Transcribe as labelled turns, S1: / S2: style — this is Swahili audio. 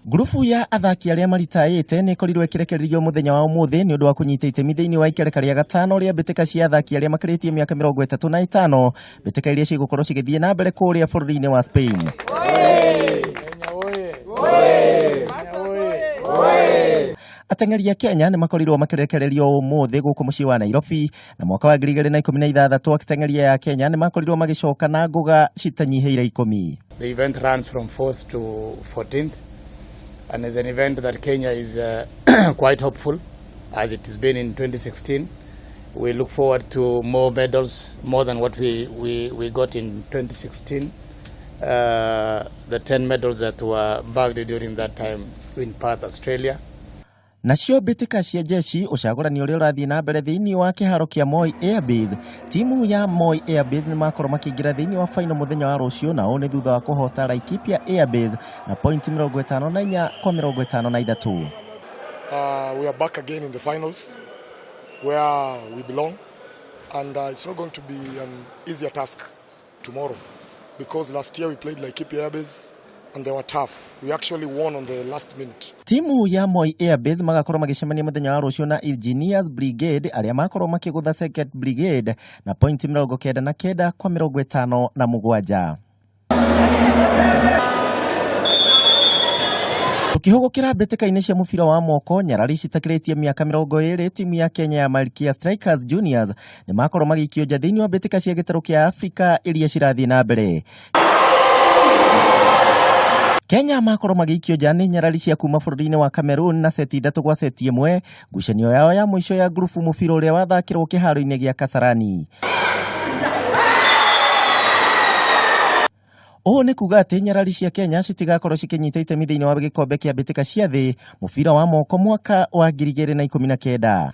S1: Grupu ya athaki aria maritaite ni korirwe kirekererio muthenya wa umuthi ni undu wa kunyita itemi thiini wa ikereka ria gatano ria mbitika cia athaki aria makiritie miaka 35 mbitika iria cigukorwo cigithie na mbere kuria bururi-ini wa Spain. Ateng'eri a Kenya ni makorirwo makirekererio umuthi guku mucii wa Nairobi na mwaka wa 2016 ateng'eri ya Kenya ni makorirwo magicoka na nguga citanyiheire 10.
S2: The event runs from 4th to 14th. And it's an event that Kenya is quite hopeful, as it has been in 2016. We look forward to more medals, more than what we got in 2016. The 10 medals that were bagged during that time in Perth, Australia.
S1: Nacio mbitika cia jeshi ucagurani uria urathie na mbere thiini wa kiharo kia Moi Airbase, timu ya Moi Airbase ni makorwo makiingira thiini wa final muthenya wa rucio na one thutha wa kuhoota Laikipia Airbase na point 54 kwa 53.
S3: We are back again in the finals where we belong, and it's not going to be an easier task tomorrow because last year we played Laikipia Airbase and they were tough. We actually won on the last minute.
S1: Timu ya Moi Airbase magakorwo magicemania muthenya wa rucio na Engineers Brigade aria makorwo makigutha Second Brigade na point 99 kwa 57. Tukihugukira mbitika-ini cia mubira wa moko nyarari citakiritie miaka 20 timu ya Kenya ya Malkia Strikers Juniors ni makorwo magikio nja thiini wa mbitika cia gitaru kia Afrika iria cirathie na mbere. Kenya makorwo magikio nja ni nyarari cia kuma bururi-ini wa Cameroon na seti 3 kwa seti 1 ngucanio yao ya mwisho ya grupu mubira uria wathakirwo kiharo-ini gia Kasarani. Oho ni kuga ati nyarari cia Kenya citigakorwo cikinyita itemi thiini wa gikombe kia mbitika cia thi mubira wa moko mwaka wa 2019.